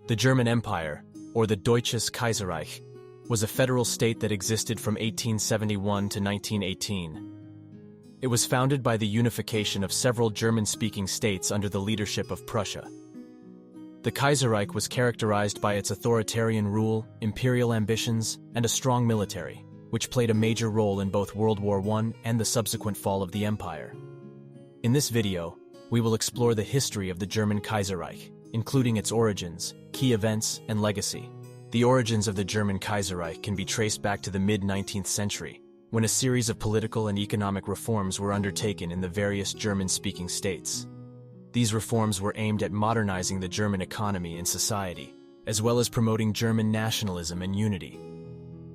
The German Empire, or the Deutsches Kaiserreich, was a federal state that existed from 1871 to 1918. It was founded by the unification of several German-speaking states under the leadership of Prussia. The Kaiserreich was characterized by its authoritarian rule, imperial ambitions, and a strong military, which played a major role in both World War I and the subsequent fall of the empire. In this video, we will explore the history of the German Kaiserreich, including its origins, key events, and legacy. The origins of the German Kaiserreich can be traced back to the mid-19th century, when a series of political and economic reforms were undertaken in the various German-speaking states. These reforms were aimed at modernizing the German economy and society, as well as promoting German nationalism and unity.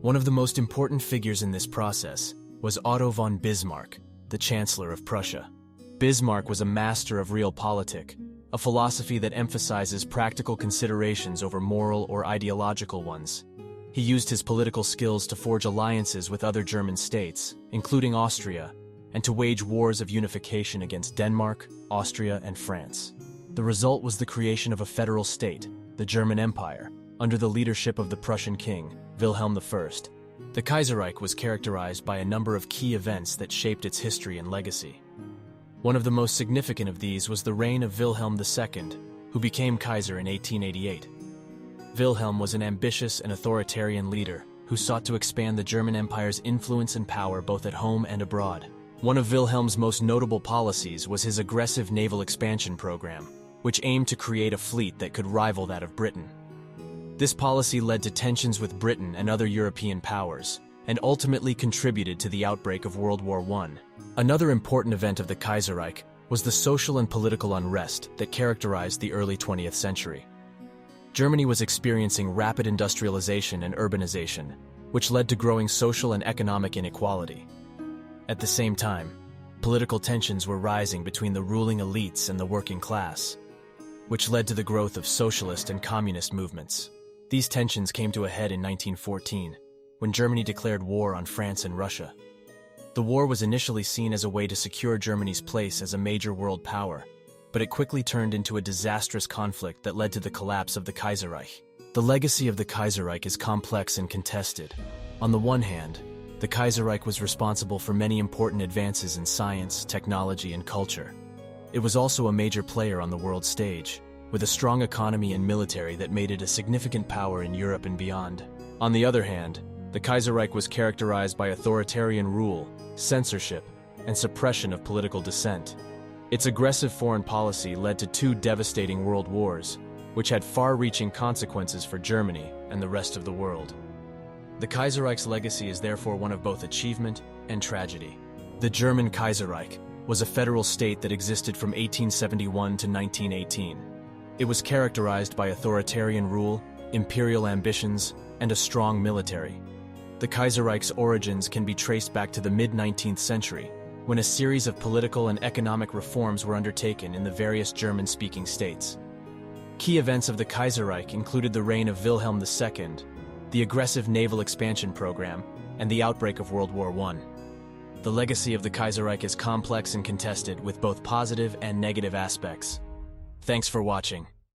One of the most important figures in this process was Otto von Bismarck, the Chancellor of Prussia. Bismarck was a master of realpolitik, a philosophy that emphasizes practical considerations over moral or ideological ones. He used his political skills to forge alliances with other German states, including Austria, and to wage wars of unification against Denmark, Austria, and France. The result was the creation of a federal state, the German Empire, under the leadership of the Prussian king, Wilhelm I. The Kaiserreich was characterized by a number of key events that shaped its history and legacy. One of the most significant of these was the reign of Wilhelm II, who became Kaiser in 1888. Wilhelm was an ambitious and authoritarian leader who sought to expand the German Empire's influence and power both at home and abroad. One of Wilhelm's most notable policies was his aggressive naval expansion program, which aimed to create a fleet that could rival that of Britain. This policy led to tensions with Britain and other European powers, and ultimately contributed to the outbreak of World War I. Another important event of the Kaiserreich was the social and political unrest that characterized the early 20th century. Germany was experiencing rapid industrialization and urbanization, which led to growing social and economic inequality. At the same time, political tensions were rising between the ruling elites and the working class, which led to the growth of socialist and communist movements. These tensions came to a head in 1914, when Germany declared war on France and Russia. The war was initially seen as a way to secure Germany's place as a major world power, but it quickly turned into a disastrous conflict that led to the collapse of the Kaiserreich. The legacy of the Kaiserreich is complex and contested. On the one hand, the Kaiserreich was responsible for many important advances in science, technology, and culture. It was also a major player on the world stage, with a strong economy and military that made it a significant power in Europe and beyond. On the other hand, the Kaiserreich was characterized by authoritarian rule, censorship, and suppression of political dissent. Its aggressive foreign policy led to two devastating world wars, which had far-reaching consequences for Germany and the rest of the world. The Kaiserreich's legacy is therefore one of both achievement and tragedy. The German Kaiserreich was a federal state that existed from 1871 to 1918. It was characterized by authoritarian rule, imperial ambitions, and a strong military. The Kaiserreich's origins can be traced back to the mid-19th century, when a series of political and economic reforms were undertaken in the various German-speaking states. Key events of the Kaiserreich included the reign of Wilhelm II, the aggressive naval expansion program, and the outbreak of World War I. The legacy of the Kaiserreich is complex and contested, with both positive and negative aspects. Thanks for watching.